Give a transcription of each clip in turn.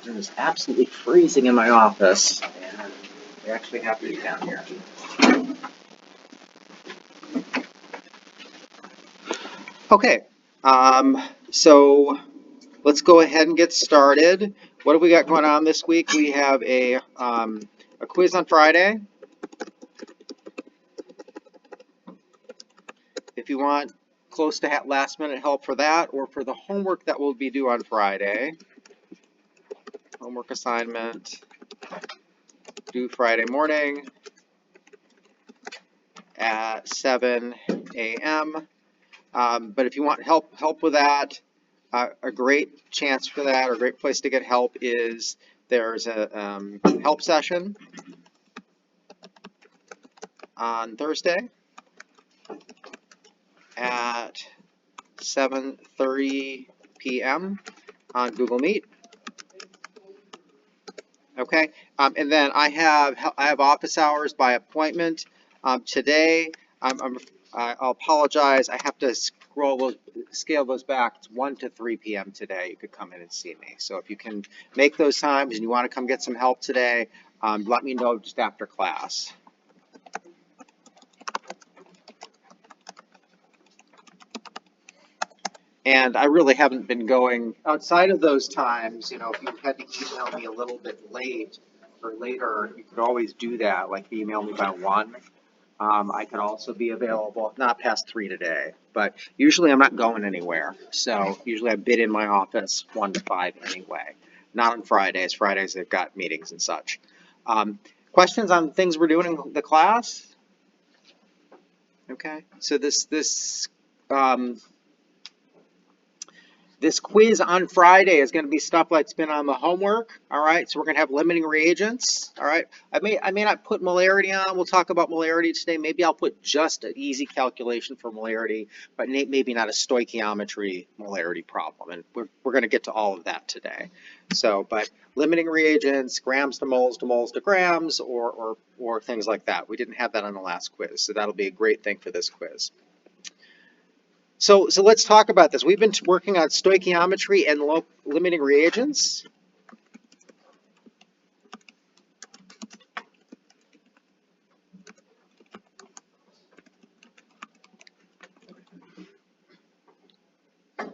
It was absolutely freezing in my office, and we actually have to down here. Okay, so let's go ahead and get started. What have we got going on this week? We have a quiz on Friday. If you want close to last minute help for that, or for the homework that will be due on Friday, homework assignment due Friday morning at 7 a.m. But if you want help with that, a great chance for that, or a great place to get help is there's a help session on Thursday at 7:30 p.m. on Google Meet. Okay, and then I have office hours by appointment today. I'll apologize. I have to scale those back. It's 1 to 3 p.m. today. You could come in and see me. So if you can make those times and you want to come get some help today, let me know just after class. And I really haven't been going outside of those times. You know, if you had to email me a little bit late or later, you could always do that. Like email me by 1. I could also be available, not past 3 today, but usually I'm not going anywhere. So usually I've been in my office 1 to 5 anyway. Not on Fridays. Fridays they've got meetings and such. Questions on things we're doing in the class? Okay. So this quiz on Friday is going to be stuff that's been on the homework. All right, so we're going to have limiting reagents. All right, I may not put molarity on. We'll talk about molarity today. Maybe I'll put just an easy calculation for molarity, but maybe not a stoichiometry molarity problem. And we're going to get to all of that today. So, but limiting reagents, grams to moles to grams, or things like that. We didn't have that on the last quiz, so that'll be a great thing for this quiz. So let's talk about this. We've been working on stoichiometry and limiting reagents. And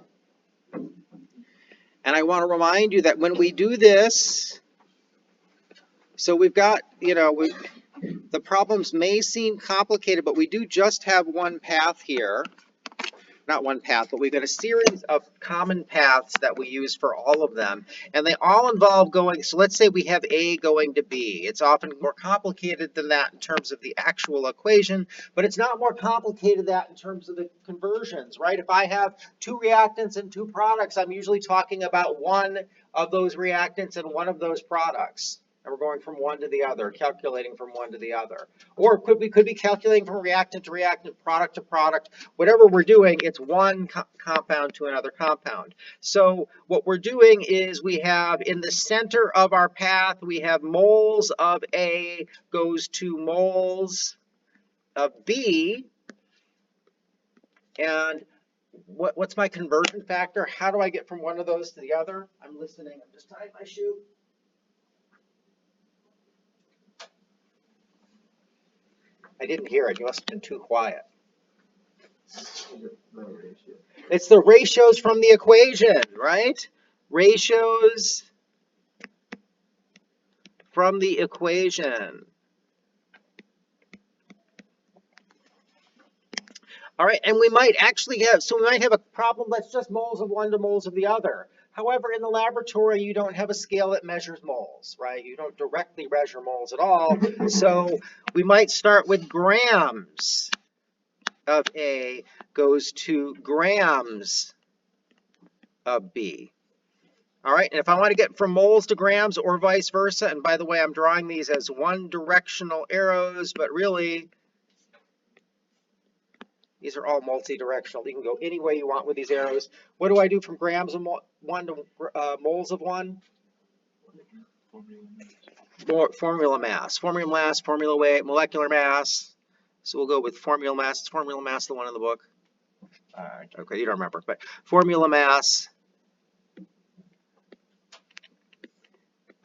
I want to remind you that when we do this, so we've got, the problems may seem complicated, but we do just have one path here. Not one path, but we've got a series of common paths that we use for all of them. And they all involve going, so let's say we have A going to B. It's often more complicated than that in terms of the actual equation, but it's not more complicated than that in terms of the conversions, right? If I have 2 reactants and 2 products, I'm usually talking about one of those reactants and one of those products. And we're going from one to the other, calculating from one to the other. Or we could be calculating from reactant to reactant, product to product. Whatever we're doing, it's one compound to another compound. So what we're doing is we have in the center of our path, we have moles of A goes to moles of B. And what's my conversion factor? How do I get from one of those to the other? I'm listening. I'm just tying my shoe. I didn't hear it. You must have been too quiet. It's the ratios from the equation, right? Ratios from the equation. All right, and we might actually have, so we might have a problem that's just moles of one to moles of the other. However, in the laboratory, you don't have a scale that measures moles, right? You don't directly measure moles at all. So we might start with grams of A goes to grams of B. All right, and if I want to get from moles to grams or vice versa, and by the way, I'm drawing these as one directional arrows, but really, these are all multi-directional. You can go any way you want with these arrows. What do I do from grams of one to moles of one? Formula mass, formula weight, molecular mass. So we'll go with formula mass. Is formula mass the one in the book? Okay, you don't remember, but formula mass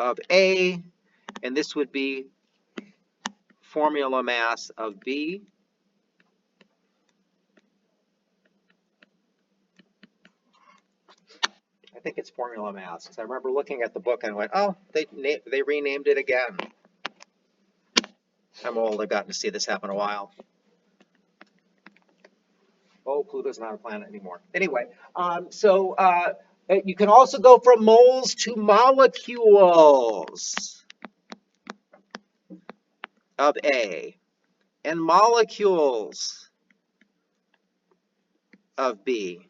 of A, and this would be formula mass of B. I think it's formula mass, because I remember looking at the book and I went, oh, they renamed it again. I'm old, I've gotten to see this happen a while. Oh, Pluto's not a planet anymore. Anyway, you can also go from moles to molecules of A and molecules of B,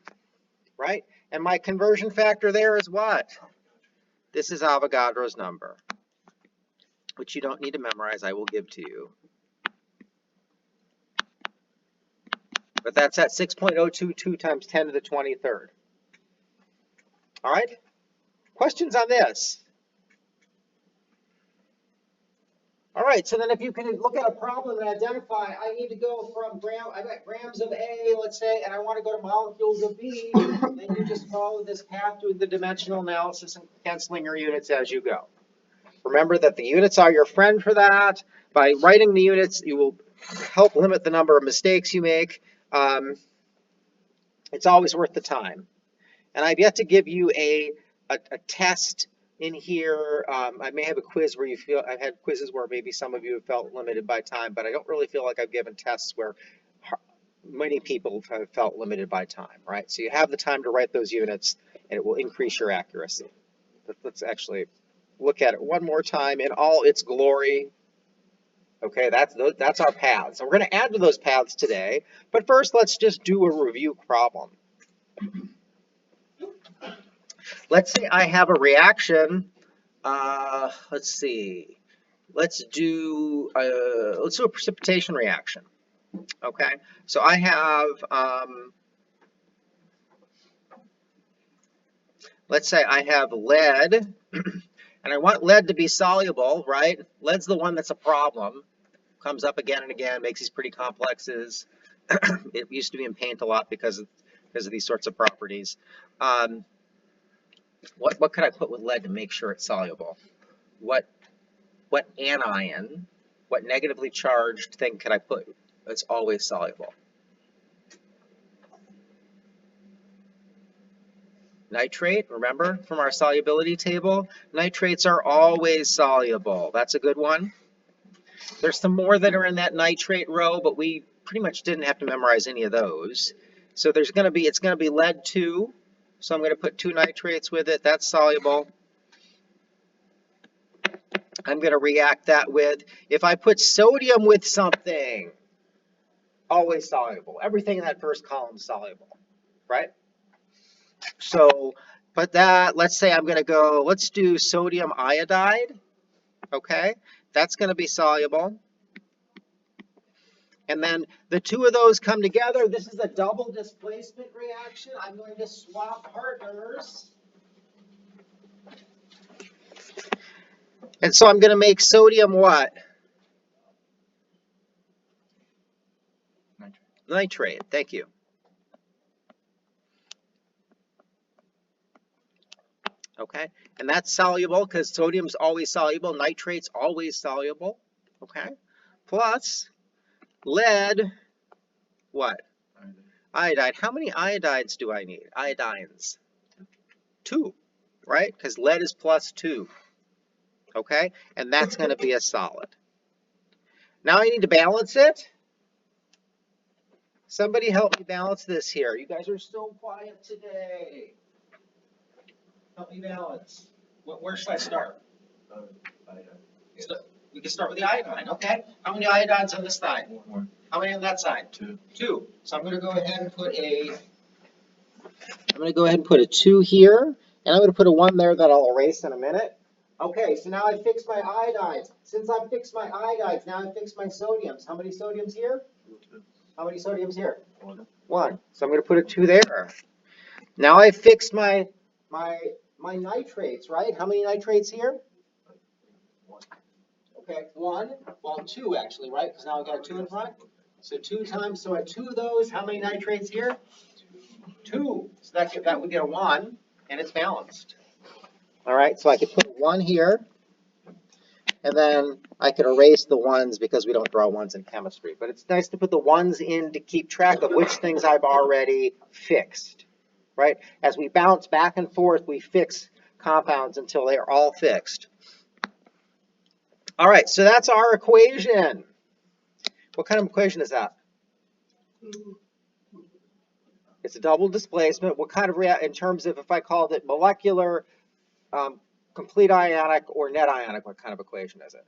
right? And my conversion factor there is what? This is Avogadro's number, which you don't need to memorize. I will give to you. But that's at 6.022 times 10 to the 23rd. All right? Questions on this? All right, so then if you can look at a problem and identify, I need to go from I've got grams of A, let's say, and I want to go to molecules of B, then you just follow this path doing the dimensional analysis and canceling your units as you go. Remember that the units are your friend for that. By writing the units, you will help limit the number of mistakes you make. It's always worth the time. And I've yet to give you a test in here. I may have a quiz where you feel, I've had quizzes where maybe some of you have felt limited by time, but I don't really feel like I've given tests where many people have felt limited by time, right? So you have the time to write those units and it will increase your accuracy. Let's actually look at it one more time in all its glory. Okay, that's our paths. So we're going to add to those paths today, but first let's just do a review problem. Let's say I have a reaction. Let's see. Let's do a precipitation reaction. Okay, so I have let's say I have lead, and I want lead to be soluble, right? Lead's the one that's a problem. Comes up again and again, makes these pretty complexes. It used to be in paint a lot because of these sorts of properties. What could I put with lead to make sure it's soluble? What anion, what negatively charged thing could I put that's always soluble? Nitrate, remember from our solubility table? Nitrates are always soluble. That's a good one. There's some more that are in that nitrate row, but we pretty much didn't have to memorize any of those. So it's going to be lead 2. So I'm going to put 2 nitrates with it. That's soluble. I'm going to react that with, if I put sodium with something, always soluble. Everything in that first column is soluble, right? So, but that, let's say I'm going to go, let's do sodium iodide. Okay, that's going to be soluble. And then the 2 of those come together. This is a double displacement reaction. I'm going to swap partners. And so I'm going to make sodium what? Nitrate. Thank you. Okay, and that's soluble because sodium's always soluble. Nitrate's always soluble. Okay, plus lead, what? Iodide. How many iodides do I need? Iodines. 2, right? Because lead is plus 2. Okay, and that's going to be a solid. Now I need to balance it. Somebody help me balance this here. You guys are so quiet today. Help me balance. Where should I start? We can start with the iodine. Okay. How many iodines on this side? 1. How many on that side? 2. 2. So I'm going to go ahead and put a 2 here, and I'm going to put a 1 there that I'll erase in a minute. Okay, so now I fixed my iodides. Since I've fixed my iodides, now I fixed my sodiums. How many sodiums here? 2. How many sodiums here? 1. 1. So I'm going to put a 2 there. Now I fixed my nitrates, right? How many nitrates here? 1. Okay, 1. Well, 2 actually, right? Because now I've got a 2 in front. So 2 times, so at 2 of those, how many nitrates here? 2. So that would get a 1, and it's balanced. All right, so I could put 1 here. And then I can erase the ones because we don't draw ones in chemistry. But it's nice to put the ones in to keep track of which things I've already fixed, right? As we bounce back and forth, we fix compounds until they are all fixed. All right, so that's our equation. What kind of equation is that? It's a double displacement. What kind of in terms of if I called it molecular, complete ionic, or net ionic, what kind of equation is it?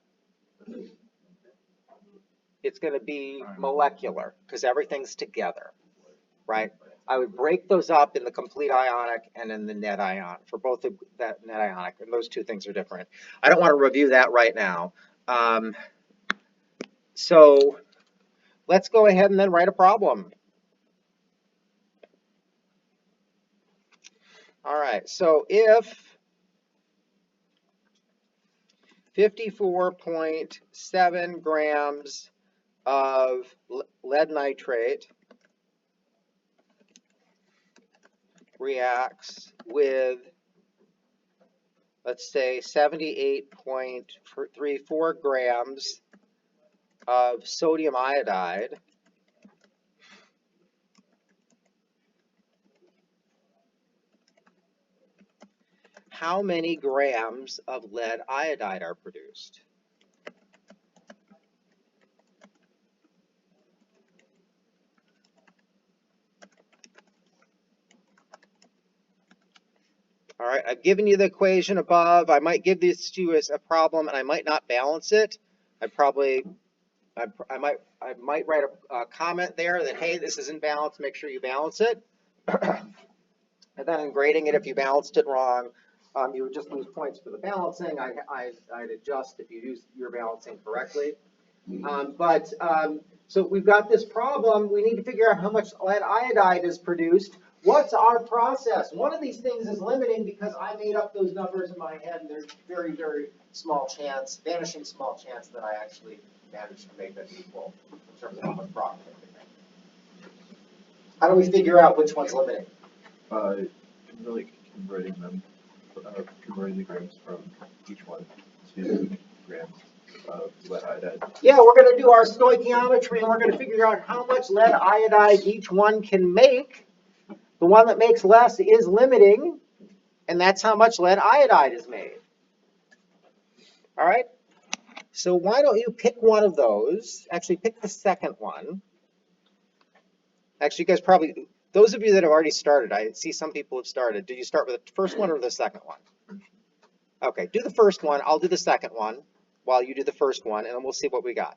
It's going to be molecular because everything's together, right? I would break those up in the complete ionic and in the net ion for both of that net ionic, and those two things are different. I don't want to review that right now. So let's go ahead and then write a problem. All right, so if 54.7 grams of lead nitrate reacts with, let's say, 78.34 grams of sodium iodide, how many grams of lead iodide are produced? All right, I've given you the equation above. I might give this to you as a problem, and I might not balance it. I might write a comment there that, hey, this isn't balanced. Make sure you balance it. And then in grading it, if you balanced it wrong, you would just lose points for the balancing. I'd adjust if you use your balancing correctly. So we've got this problem. We need to figure out how much lead iodide is produced. What's our process? One of these things is limiting because I made up those numbers in my head, and there's very, very small chance, vanishing small chance that I actually managed to make that equal in terms of how much profit I can make. How do we figure out which one's limiting? Really converting the grams from each one to grams of lead iodide. Yeah, we're going to do our stoichiometry, and we're going to figure out how much lead iodide each one can make. The one that makes less is limiting, and that's how much lead iodide is made. All right? So why don't you pick one of those? Actually, pick the second one. Actually, you guys probably, those of you that have already started, I see some people have started. Did you start with the first one or the second one? Okay, do the first one. I'll do the second one while you do the first one, and then we'll see what we got.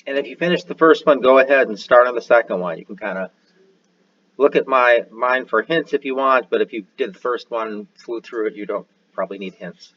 And if you finish the first one, go ahead and start on the second one. You can kind of look at mine for hints if you want, but if you did the first one and flew through it, you don't probably need hints.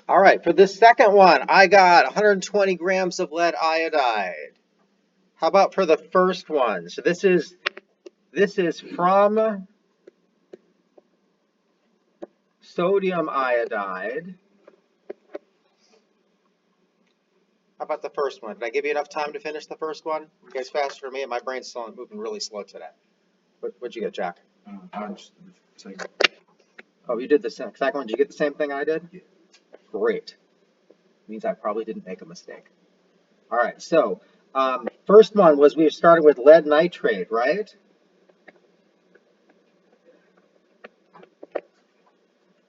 All right, for this second one, I got 120 grams of lead iodide. How about for the first one? So this is from sodium iodide. How about the first one? Did I give you enough time to finish the first one? You guys faster than me, and my brain's still moving really slow today. What'd you get, Jack? Oh, you did the second one. Did you get the same thing I did? Yeah. Great. Means I probably didn't make a mistake. All right, so first one was we started with lead nitrate, right?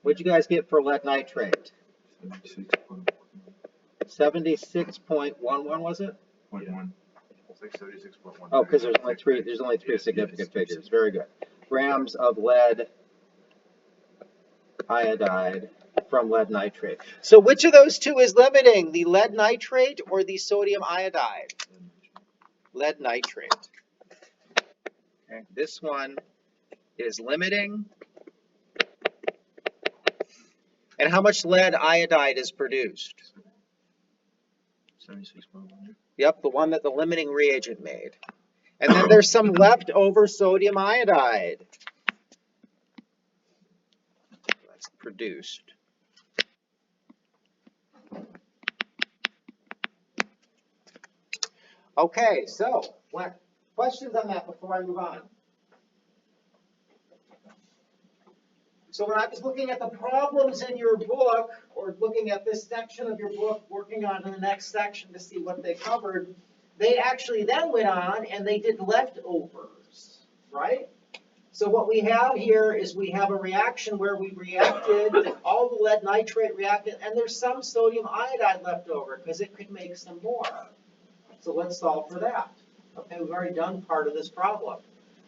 What'd you guys get for lead nitrate? 76.11 was it? 0.1. It's like 76.1. Oh, because there's only three significant figures. Very good. Grams of lead iodide from lead nitrate. So which of those two is limiting, the lead nitrate or the sodium iodide? Lead nitrate. Okay. This one is limiting. And how much lead iodide is produced? 76.1. Yep, the one that the limiting reagent made. And then there's some leftover sodium iodide that's produced. Okay, so questions on that before I move on? So when I was looking at the problems in your book, or looking at this section of your book, working on the next section to see what they covered, they actually then went on and they did leftovers, right? So what we have here is we have a reaction where we reacted, all the lead nitrate reacted, and there's some sodium iodide left over because it could make some more. So let's solve for that. Okay, we've already done part of this problem.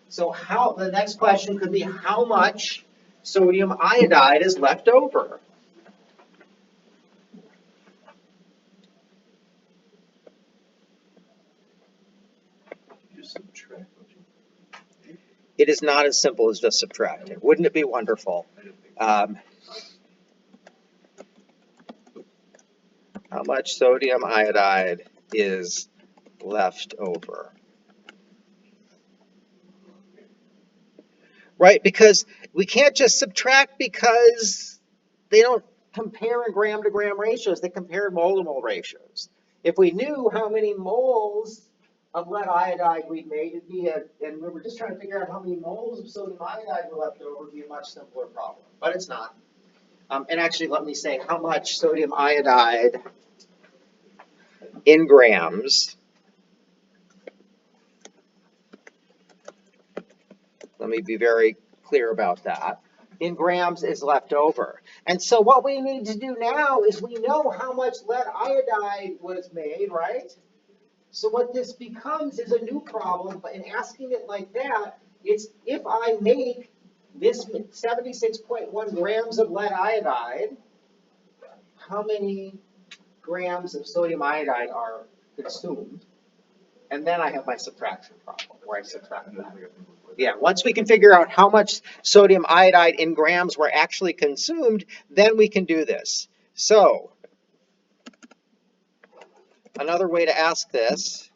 So the next question could be how much sodium iodide is left over? Just subtract. It is not as simple as just subtracting. Wouldn't it be wonderful? How much sodium iodide is left over? right? Because we can't just subtract because they don't compare in gram to gram ratios, they compare in mole to mole ratios. If we knew how many moles of lead iodide we made, it'd be and we were just trying to figure out how many moles of sodium iodide were left over, it'd be a much simpler problem, but it's not. And actually, let me say how much sodium iodide in grams. Let me be very clear about that. In grams is left over. And so what we need to do now is we know how much lead iodide was made, right? So what this becomes is a new problem, but in asking it like that, it's if I make this 76.1 grams of lead iodide, how many grams of sodium iodide are consumed? And then I have my subtraction problem, where I subtract that. Yeah, once we can figure out how much sodium iodide in grams were actually consumed, then we can do this. So, another way to ask this,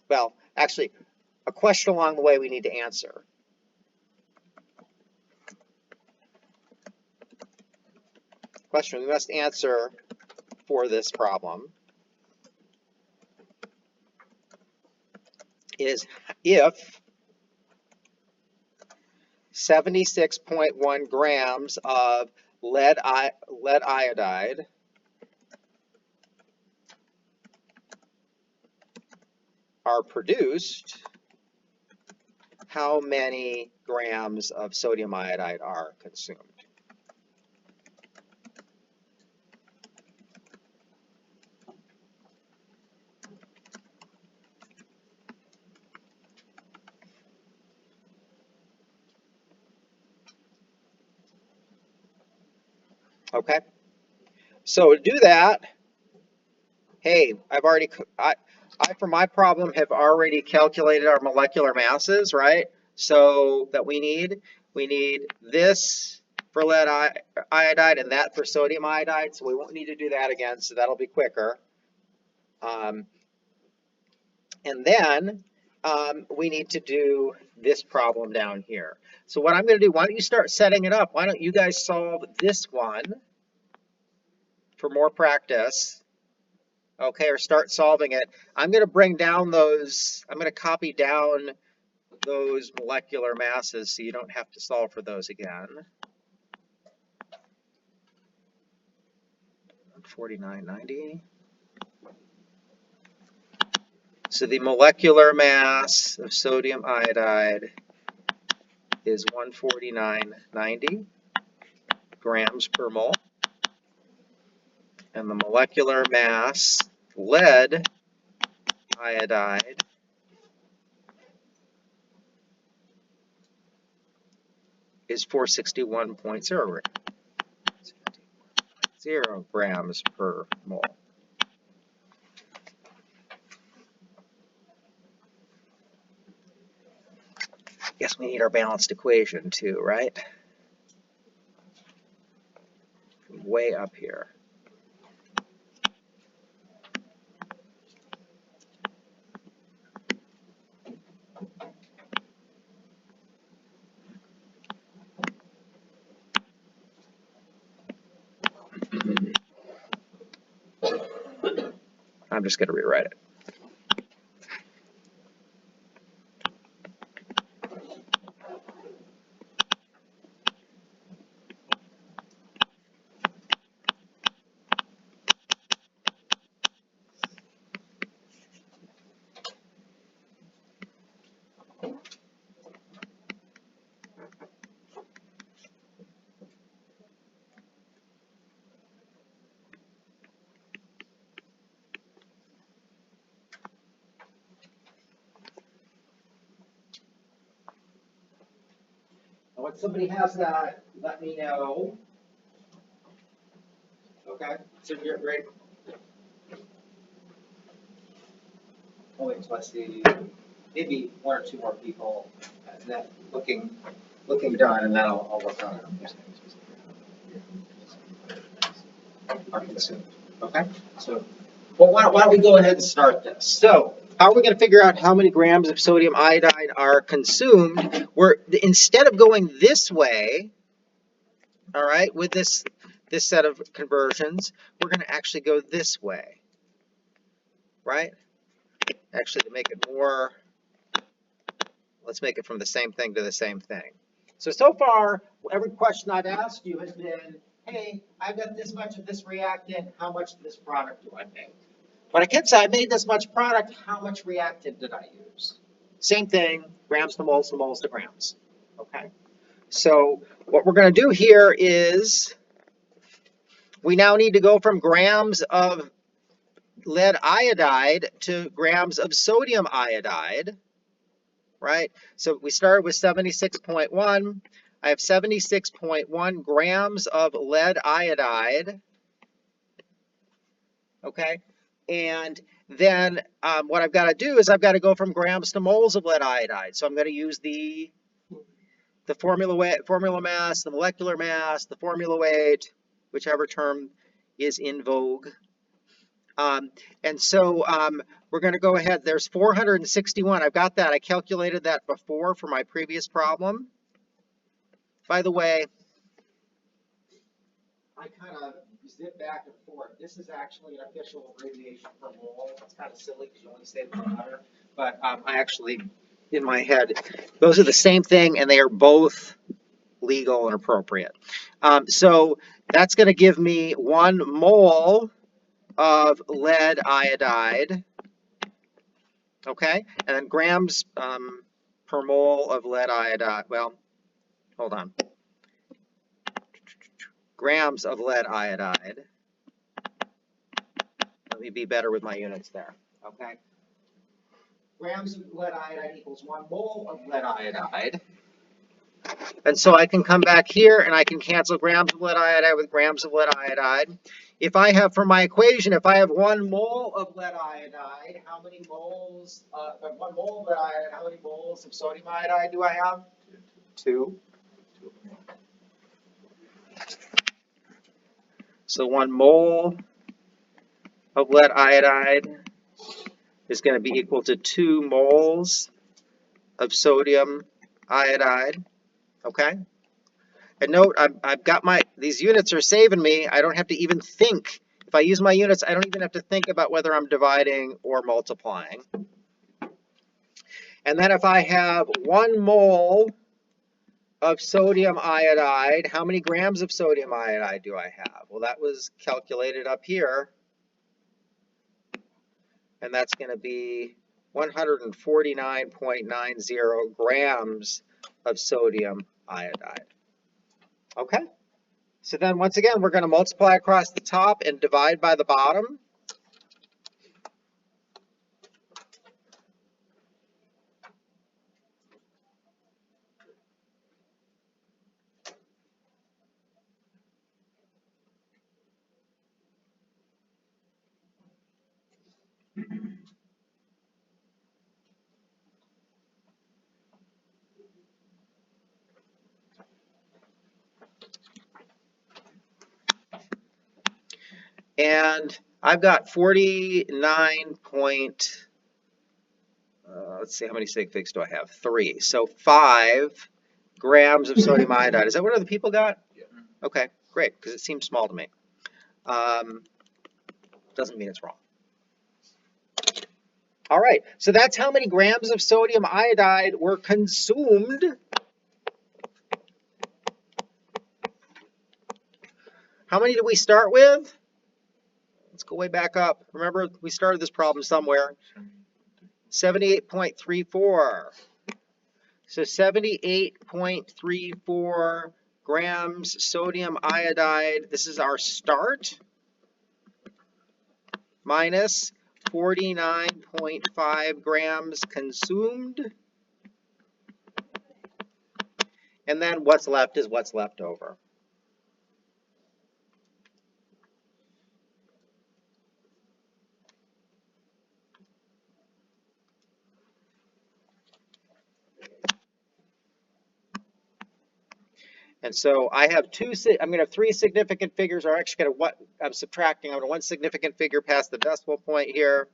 well, actually, a question along the way we need to answer. Question we must answer for this problem is if 76.1 grams of lead iodide are produced, how many grams of sodium iodide are consumed? Okay, so to do that, hey, I for my problem have already calculated our molecular masses, right? So that we need this for lead iodide and that for sodium iodide, so we won't need to do that again, so that'll be quicker. And then we need to do this problem down here. So what I'm going to do, why don't you start setting it up? Why don't you guys solve this one for more practice? Okay, or start solving it. I'm going to bring down those, I'm going to copy down those molecular masses so you don't have to solve for those again. 4990. So the molecular mass of sodium iodide is 149.90 grams per mole. And the molecular mass lead iodide is 461.0 grams per mole. Guess we need our balanced equation too, right? Way up here. I'm just going to rewrite it. When somebody has that, let me know. Okay, so you're ready. I'll wait until I see maybe one or two more people, and then looking done, and then I'll work on it. Are consumed. Okay, so well, why don't we go ahead and start this? So how are we going to figure out how many grams of sodium iodide are consumed? Instead of going this way, all right, with this set of conversions, we're going to actually go this way, right? Actually, to make it more, let's make it from the same thing to the same thing. So far, every question I've asked you has been, hey, I've got this much of this reactant, how much of this product do I make? But I can't say I made this much product, how much reactant did I use? Same thing, grams to moles to grams, okay? So what we're going to do here is we now need to go from grams of lead iodide to grams of sodium iodide, right? So we started with 76.1. I have 76.1 grams of lead iodide, okay? And then what I've got to do is I've got to go from grams to moles of lead iodide. So I'm going to use the formula mass, the molecular mass, the formula weight, whichever term is in vogue. And so we're going to go ahead. There's 461. I've got that. I calculated that before for my previous problem. By the way, I kind of zip back and forth. This is actually an official abbreviation for mole. It's kind of silly because you only say the water. But I actually, in my head, those are the same thing, and they are both legal and appropriate. So that's going to give me 1 mole of lead iodide, okay? And then grams per mole of lead iodide, well, hold on. Grams of lead iodide. Let me be better with my units there, okay? Grams of lead iodide equals 1 mole of lead iodide. And so I can come back here and I can cancel grams of lead iodide with grams of lead iodide. If I have, for my equation, if I have 1 mole of lead iodide, how many moles, 1 mole of lead iodide, how many moles of sodium iodide do I have? 2. So 1 mole of lead iodide is going to be equal to 2 moles of sodium iodide, okay? And note, I've got these units are saving me. I don't have to even think. If I use my units, I don't even have to think about whether I'm dividing or multiplying. And then if I have 1 mole of sodium iodide, how many grams of sodium iodide do I have? Well, that was calculated up here. And that's going to be 149.90 grams of sodium iodide. Okay? So then once again, we're going to multiply across the top and divide by the bottom. And I've got 49 point, let's see, how many sig figs do I have? 3. So 5 grams of sodium iodide. Is that what other people got? Yeah. Okay, great, because it seems small to me. Doesn't mean it's wrong. All right, so that's how many grams of sodium iodide were consumed. How many did we start with? Let's go way back up. Remember, we started this problem somewhere. 78.34. So 78.34 grams sodium iodide. This is our start. Minus 49.5 grams consumed. And then what's left is what's left over. And so I have I'm going to have 3 significant figures. Or actually, I'm subtracting. I'm going to 1 significant figure past the decimal point here.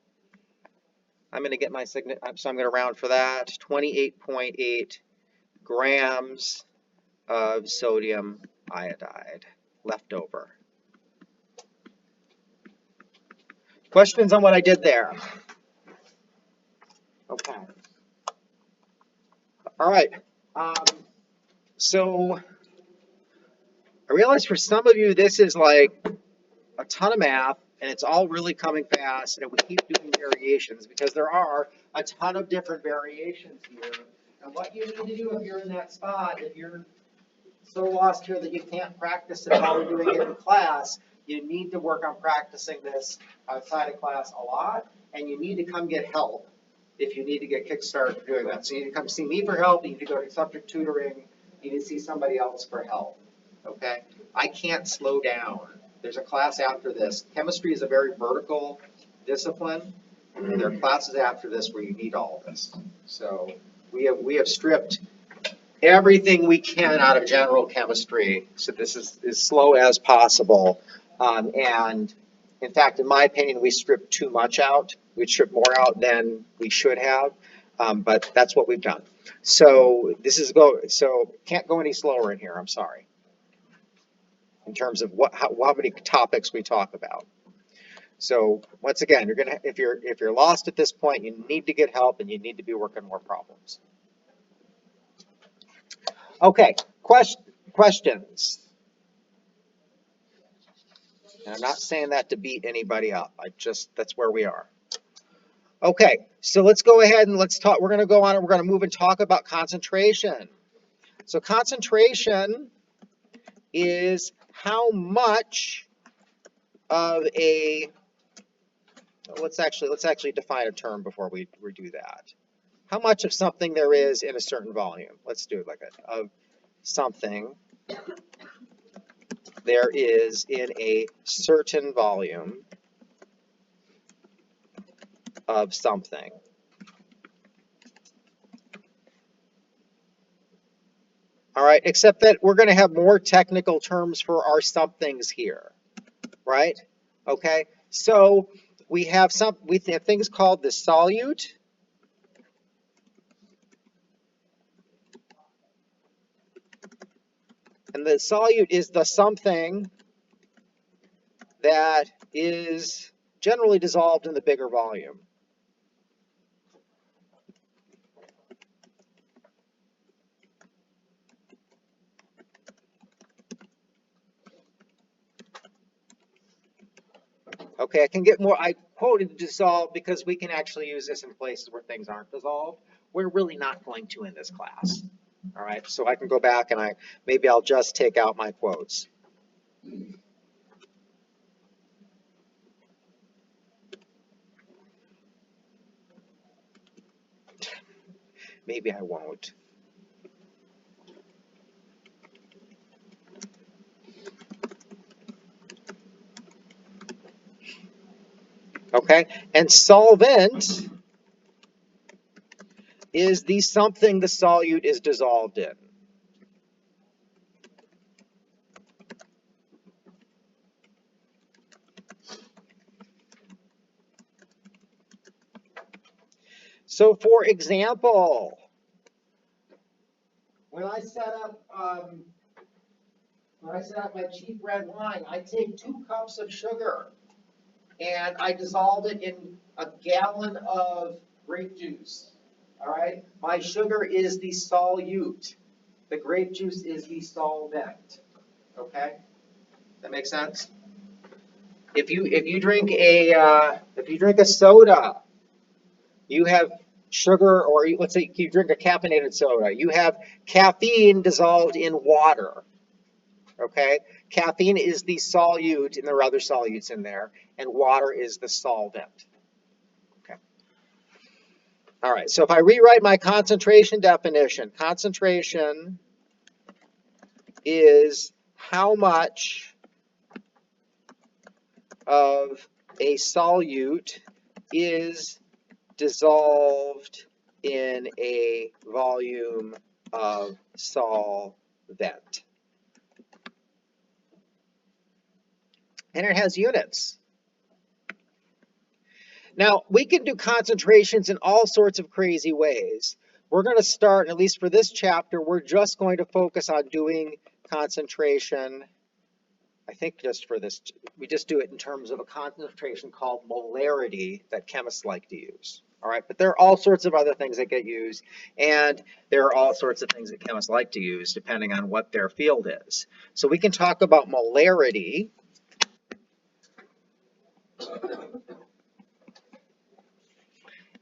I'm going to get my signature, so I'm going to round for that. 28.8 grams of sodium iodide left over. Questions on what I did there? Okay. All right. So I realize for some of you this is like a ton of math, and it's all really coming fast, and we keep doing variations because there are a ton of different variations here. And what you need to do if you're in that spot, if you're so lost here that you can't practice it while we're doing it in class, you need to work on practicing this outside of class a lot, and you need to come get help if you need to get kickstarted for doing that. So you need to come see me for help, you need to go to subject tutoring, you need to see somebody else for help, okay? I can't slow down. There's a class after this. Chemistry is a very vertical discipline, and there are classes after this where you need all of this. So we have stripped everything we can out of general chemistry, so this is as slow as possible. And in fact, in my opinion, we stripped too much out. We stripped more out than we should have, but that's what we've done. So so can't go any slower in here. I'm sorry. In terms of how many topics we talk about. So once again, if you're lost at this point, you need to get help and you need to be working more problems. Okay, questions. And I'm not saying that to beat anybody up. That's where we are. Okay, so let's go ahead and let's talk. We're going to go on and we're going to move and talk about concentration. So concentration is how much of a, let's actually define a term before we do that. How much of something there is in a certain volume. Let's do it like that. Of something there is in a certain volume of something. All right, except that we're going to have more technical terms for our somethings here, right? Okay, so we have things called the solute. And the solute is the something that is generally dissolved in the bigger volume. Okay, I can get more, I quoted dissolved because we can actually use this in places where things aren't dissolved. We're really not going to in this class. All right, so I can go back and maybe I'll just take out my quotes. Maybe I won't. Okay, and solvent is the something the solute is dissolved in. So for example, when I set up my cheap red wine, I take 2 cups of sugar and I dissolve it in a gallon of grape juice. All right, my sugar is the solute. The grape juice is the solvent. Okay, that makes sense. If you drink a soda, you have sugar, or let's say you drink a caffeinated soda, you have caffeine dissolved in water. Okay, caffeine is the solute, and there are other solutes in there, and water is the solvent. Okay. All right, so if I rewrite my concentration definition, concentration is how much of a solute is dissolved in a volume of solvent. And it has units. Now, we can do concentrations in all sorts of crazy ways. We're going to start, at least for this chapter, we're just going to focus on doing concentration. I think just for this, we just do it in terms of a concentration called molarity that chemists like to use. All right, but there are all sorts of other things that get used, and there are all sorts of things that chemists like to use depending on what their field is. So we can talk about molarity.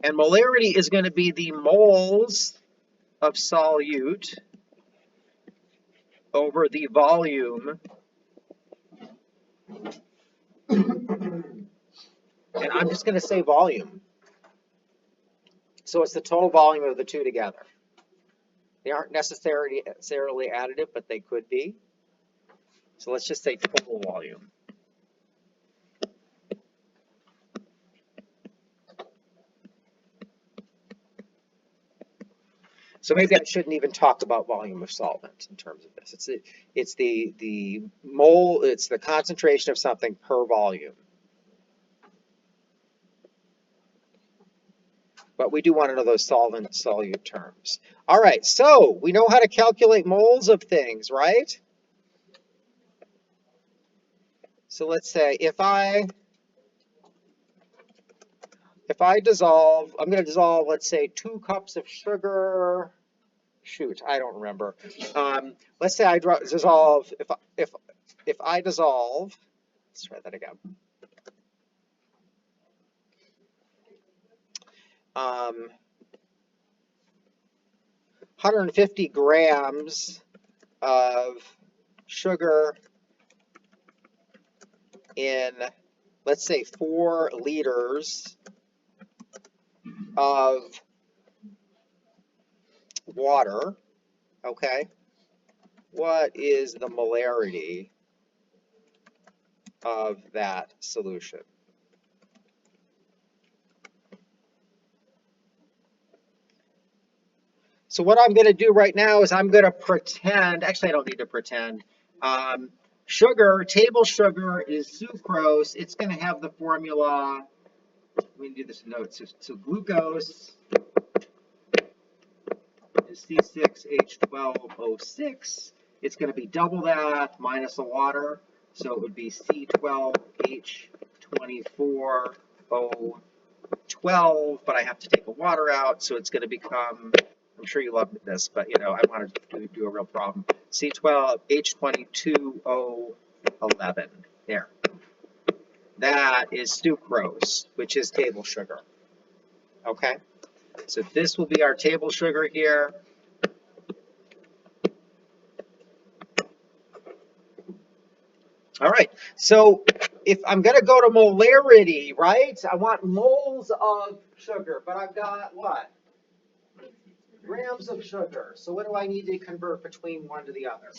And molarity is going to be the moles of solute over the volume. And I'm just going to say volume. So it's the total volume of the two together. They aren't necessarily additive, but they could be. So let's just say total volume. So maybe I shouldn't even talk about volume of solvent in terms of this. It's the mole, it's the concentration of something per volume. But we do want to know those solvent solute terms. All right, so we know how to calculate moles of things, right? So let's say if I dissolve, I'm going to dissolve, let's say 2 cups of sugar. Shoot, I don't remember. Let's say I dissolve, if I dissolve, let's try that again. 150 grams of sugar in, let's say, 4 liters of water, okay? What is the molarity of that solution? So what I'm going to do right now is I'm going to pretend, actually I don't need to pretend, sugar, table sugar is sucrose. It's going to have the formula, we can do this in notes. So glucose is C6H12O6. It's going to be double that minus the water. So it would be C12H24O12, but I have to take the water out. So it's going to become, I'm sure you love this, but you know, I wanted to do a real problem. C12H22O11. There. That is sucrose, which is table sugar. Okay? So this will be our table sugar here. All right, so if I'm going to go to molarity, right? I want moles of sugar, but I've got what? Grams of sugar. So what do I need to convert between one to the other?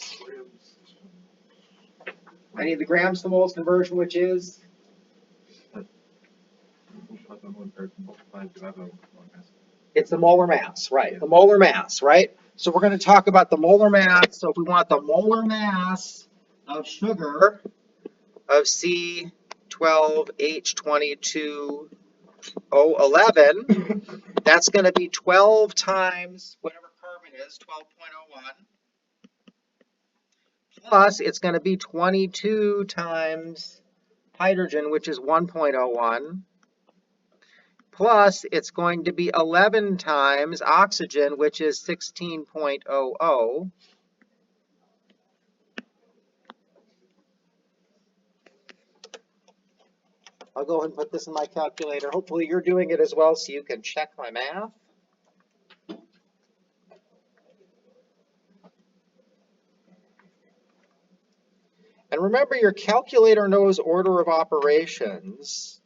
I need the grams to moles conversion, which is? It's the molar mass, right? The molar mass, right? So we're going to talk about the molar mass. So if we want the molar mass of sugar of C12H22O11, that's going to be 12 times whatever carbon is, 12.01, plus it's going to be 22 times hydrogen, which is 1.01, plus it's going to be 11 times oxygen, which is 16.00. I'll go ahead and put this in my calculator. Hopefully you're doing it as well so you can check my math. And remember, your calculator knows order of operations,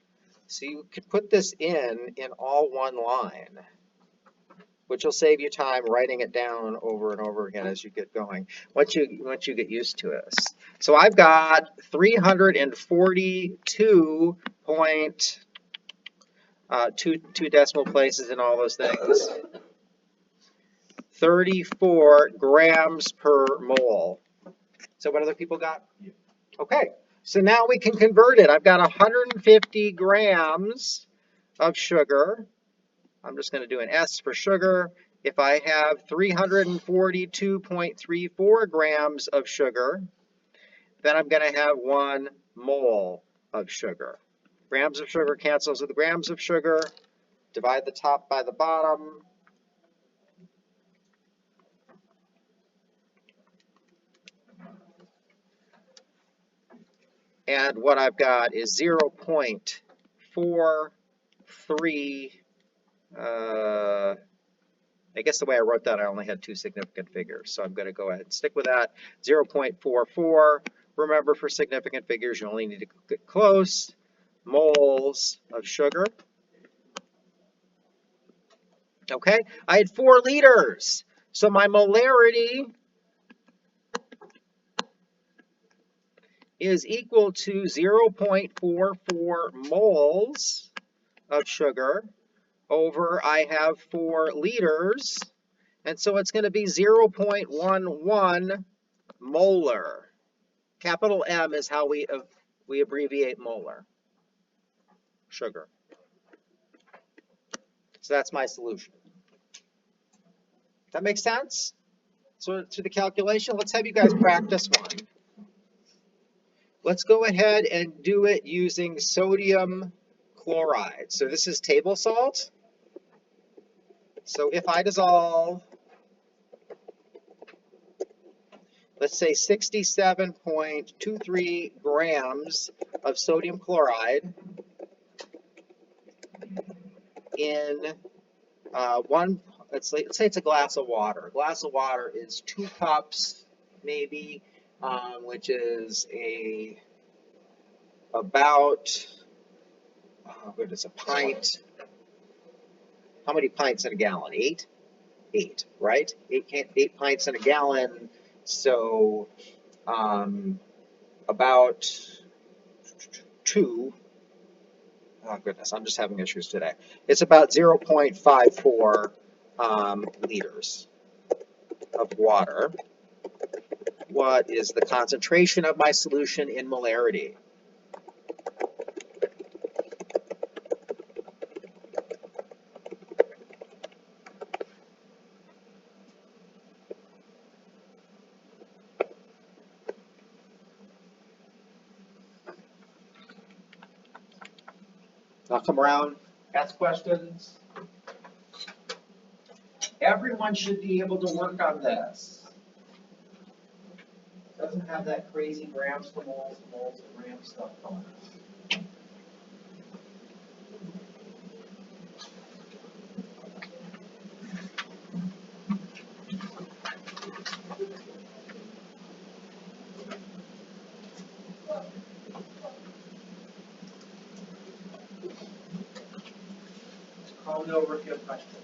so you could put this in all one line, which will save you time writing it down over and over again as you get going, once you get used to this. So I've got 342 two decimal places and all those things. 34 grams per mole. So what other people got? Okay, so now we can convert it. I've got 150 grams of sugar. I'm just going to do an S for sugar. If I have 342.34 grams of sugar, then I'm going to have 1 mole of sugar. Grams of sugar cancels with grams of sugar. Divide the top by the bottom. And what I've got is 0.43. I guess the way I wrote that, I only had 2 significant figures. So I'm going to go ahead and stick with that. 0.44. Remember, for significant figures, you only need to get close. Moles of sugar. Okay, I had 4 liters. So my molarity is equal to 0.44 moles of sugar over, I have 4 liters, and so it's going to be 0.11 molar. Capital M is how we abbreviate molar sugar. So that's my solution. That makes sense? So to the calculation, let's have you guys practice one. Let's go ahead and do it using sodium chloride. So this is table salt. So if I dissolve, let's say 67.23 grams of sodium chloride in let's say it's a glass of water. A glass of water is 2 cups, maybe, which is about, what is a pint? How many pints in a gallon? 8? 8, right? 8 pints in a gallon. So about 2. Oh goodness, I'm just having issues today. It's about 0.54 liters of water. What is the concentration of my solution in molarity? I'll come around, ask questions. Everyone should be able to work on this. Doesn't have that crazy grams to moles to grams stuff going on. Call me over if you have questions.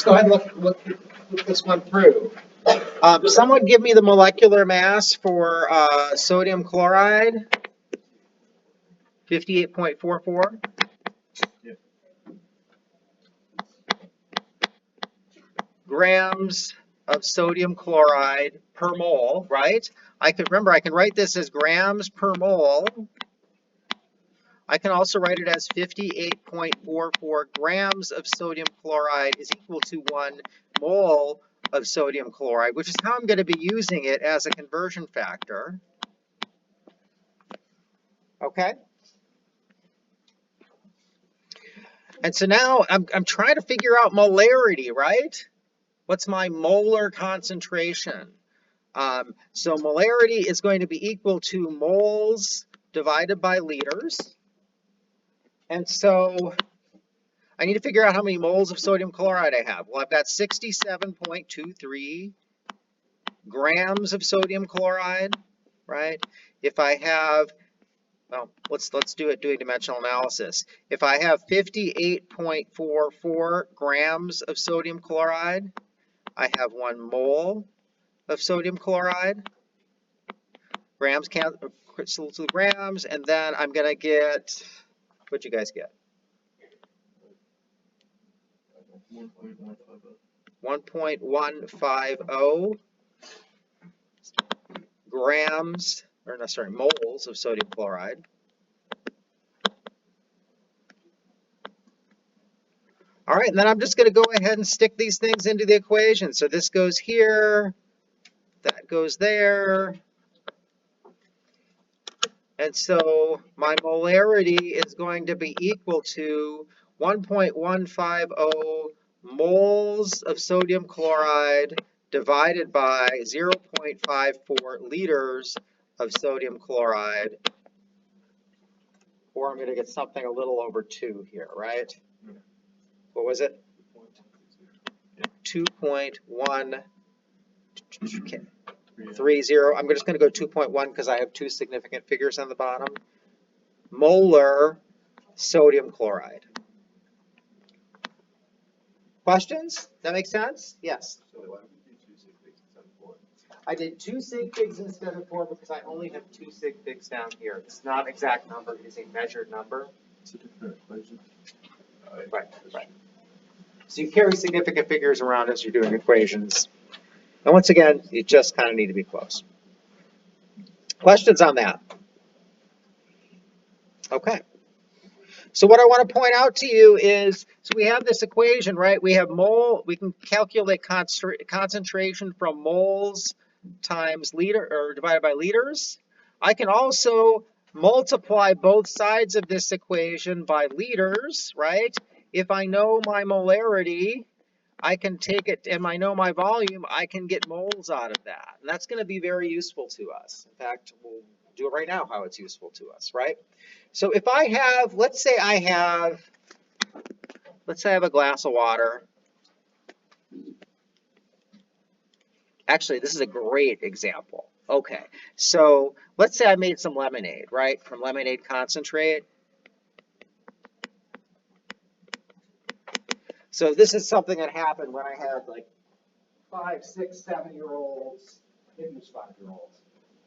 go ahead and look this one through. Someone give me the molecular mass for sodium chloride, 58.44. Grams of sodium chloride per mole, right? I can write this as grams per mole. I can also write it as 58.44 grams of sodium chloride is equal to 1 mole of sodium chloride, which is how I'm going to be using it as a conversion factor. Okay? And so now I'm trying to figure out molarity, right? What's my molar concentration? So molarity is going to be equal to moles divided by liters. And so I need to figure out how many moles of sodium chloride I have. Well, I've got 67.23 grams of sodium chloride, right? If I have, well, let's do it doing dimensional analysis. If I have 58.44 grams of sodium chloride, I have 1 mole of sodium chloride. Grams cancel to grams, and then I'm going to get, what'd you guys get? 1.150 grams, or no, sorry, moles of sodium chloride. All right, and then I'm just going to go ahead and stick these things into the equation. So this goes here, that goes there. And so my molarity is going to be equal to 1.150 moles of sodium chloride divided by 0.54 liters of sodium chloride. Or I'm going to get something a little over 2 here, right? What was it? 2.130. I'm just going to go 2.1 because I have 2 significant figures on the bottom. Molar sodium chloride. Questions? That make sense? Yes. So why would you do 2 sig figs instead of 4? I did 2 sig figs instead of 4 because I only have 2 sig figs down here. It's not an exact number, it is a measured number. It's a different equation. Right. So you carry significant figures around as you're doing equations. And once again, you just kind of need to be close. Questions on that? Okay. So what I want to point out to you is, so we have this equation, right? We have we can calculate concentration from moles times liter, or divided by liters. I can also multiply both sides of this equation by liters, right? If I know my molarity, I can take it, and I know my volume, I can get moles out of that. And that's going to be very useful to us. In fact, we'll do it right now how it's useful to us, right? So if I have, let's say I have a glass of water. Actually, this is a great example. Okay, so let's say I made some lemonade, right, from lemonade concentrate. So this is something that happened when I had like 5, 6, 7-year-olds, maybe just 5-year-olds,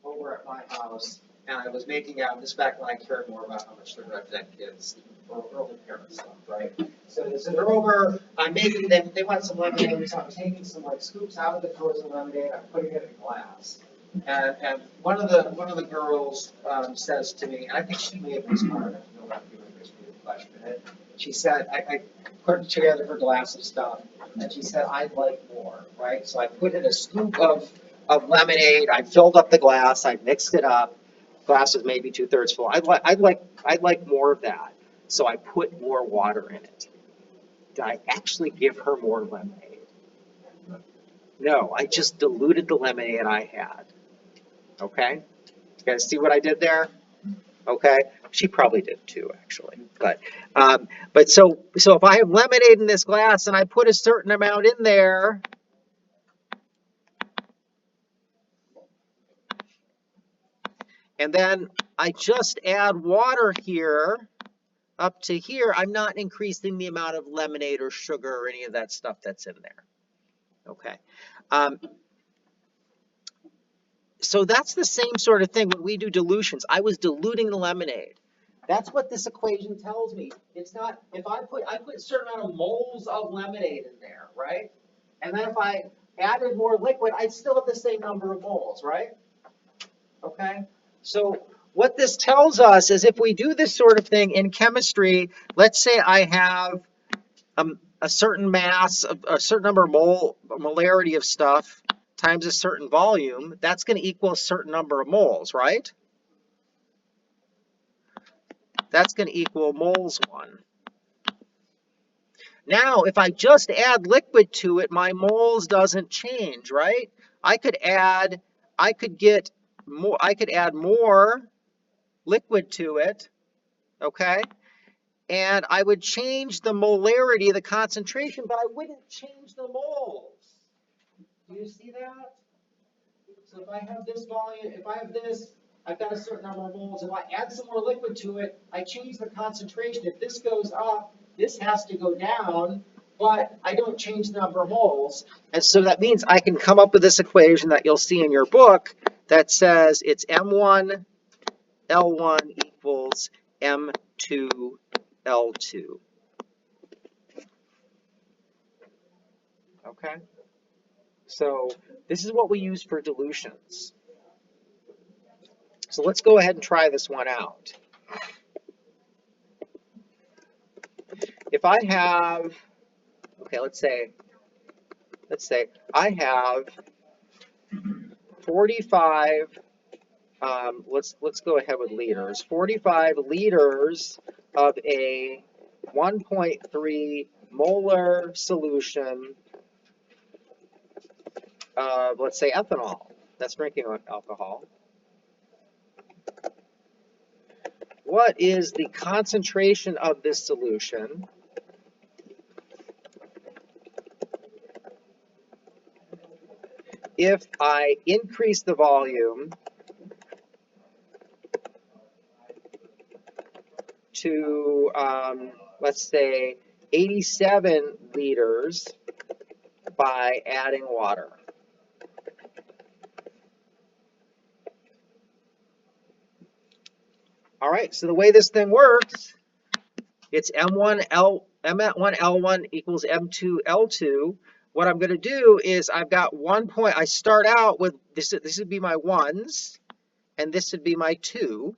over at my house, and I was making out, this back when I cared more about how much sugar I fed kids, or early parent stuff, right? So they're over, I'm making them, they want some lemonade, so I'm taking some like scoops out of the frozen lemonade, I'm putting it in a glass. And one of the girls says to me, and I think she may have been smart enough to know how to do this question. She said, I put together her glass of stuff, and she said, I'd like more, right? So I put in a scoop of lemonade, I filled up the glass, I mixed it up. Glass was maybe 2/3 full. I'd like more of that. So I put more water in it. Did I actually give her more lemonade? No, I just diluted the lemonade I had. Okay? You guys see what I did there? Okay? She probably did too, actually. But so if I have lemonade in this glass and I put a certain amount in there, and then I just add water here, up to here, I'm not increasing the amount of lemonade or sugar or any of that stuff that's in there. Okay. So that's the same sort of thing when we do dilutions. I was diluting the lemonade. That's what this equation tells me. It's not, if I put a certain amount of moles of lemonade in there, right? And then if I added more liquid, I'd still have the same number of moles, right? Okay. So what this tells us is if we do this sort of thing in chemistry, let's say I have a certain mass, a certain number of molarity of stuff times a certain volume, that's going to equal a certain number of moles, right? That's going to equal moles 1. Now, if I just add liquid to it, my moles doesn't change, right? I could add more liquid to it, okay? And I would change the molarity, the concentration, but I wouldn't change the moles. Do you see that? So if I have this volume, if I have this, I've got a certain number of moles. If I add some more liquid to it, I change the concentration. If this goes up, this has to go down, but I don't change the number of moles. And so that means I can come up with this equation that you'll see in your book that says it's M1 L1 equals M2 L2. Okay? So this is what we use for dilutions. So let's go ahead and try this one out. If I have, okay, let's say I have 45, let's go ahead with liters, 45 liters of a 1.3 molar solution of, let's say, ethanol. That's drinking alcohol. What is the concentration of this solution if I increase the volume to, let's say, 87 liters by adding water? All right, so the way this thing works, it's M1L1 equals M2 L2. What I'm going to do is I've got 1 point. I start out with this would be my 1s, and this would be my 2.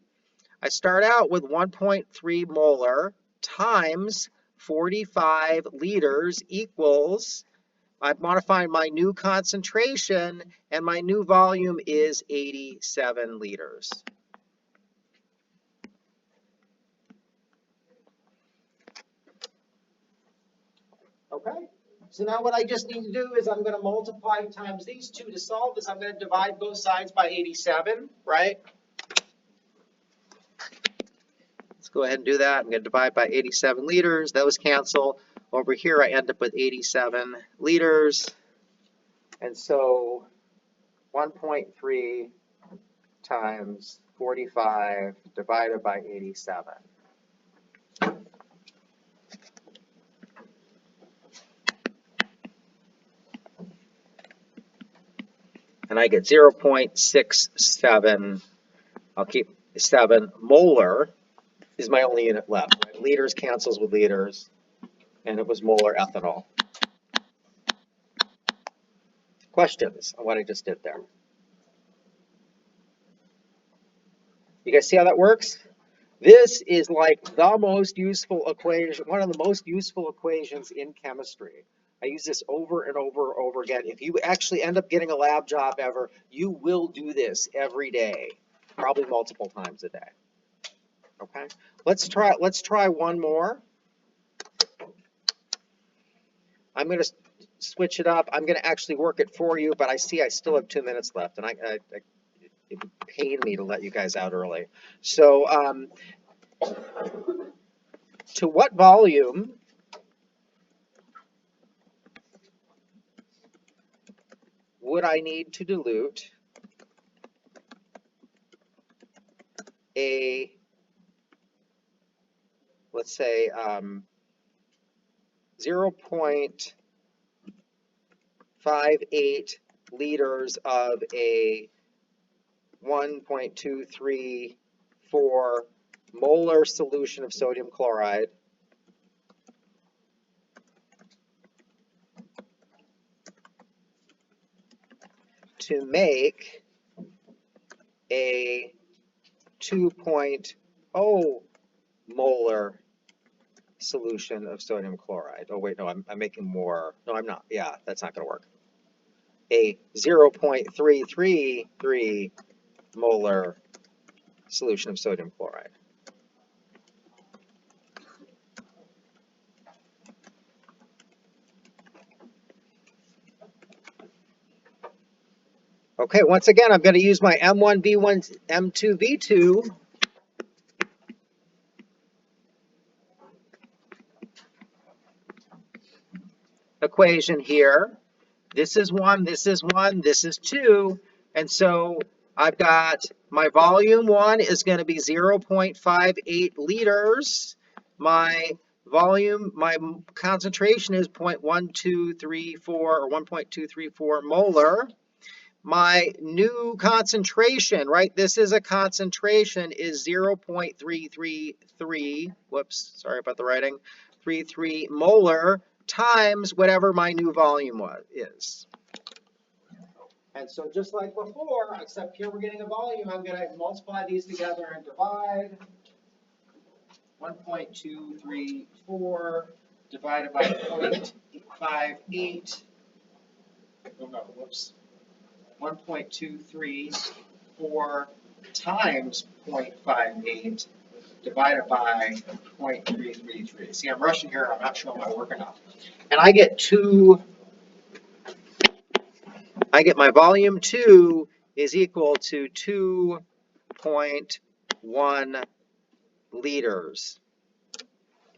I start out with 1.3 molar times 45 liters equals, I'm modifying my new concentration, and my new volume is 87 liters. Okay, so now what I just need to do is I'm going to multiply times these two to solve this. I'm going to divide both sides by 87, right? Let's go ahead and do that. I'm going to divide by 87 liters. Those cancel. Over here, I end up with 87 liters. And so 1.3 times 45 divided by 87. And I get 0.67, I'll keep 7 molar is my only unit left. Right? Liters cancels with liters, and it was molar ethanol. Questions on what I just did there? You guys see how that works? This is like the most useful equation, one of the most useful equations in chemistry. I use this over and over and over again. If you actually end up getting a lab job ever, you will do this every day, probably multiple times a day. Okay, let's try one more. I'm going to switch it up. I'm going to actually work it for you, but I see I still have 2 minutes left, and it would pain me to let you guys out early. So, to what volume would I need to dilute a let's say 0.58 liters of a 1.234 molar solution of sodium chloride to make a 2.0 molar solution of sodium chloride. Oh wait, no, I'm making more. No, I'm not. Yeah, that's not going to work. A 0.333 molar solution of sodium chloride. Okay, once again, I'm going to use my M1V1, M2V2 equation here. This is 1, this is 1, this is 2. And so I've got my volume 1 is going to be 0.58 liters. My volume, my concentration is 0.1234 or 1.234 molar. My new concentration, right? This is a concentration, is 0.333, whoops, sorry about the writing, 33 molar times whatever my new volume is. And so just like before, except here we're getting a volume, I'm going to multiply these together and divide. 1.234 divided by 0.58. Oh no, whoops. 1.234 times 0.58 divided by 0.333. See, I'm rushing here. I'm not sure my work enough. And I get my volume 2 is equal to 2.1 liters.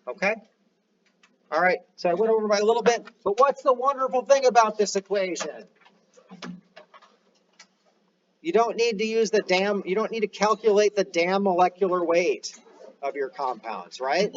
Okay? All right, so I went over by a little bit, but what's the wonderful thing about this equation? You don't need to use you don't need to calculate the damn molecular weight of your compounds, right?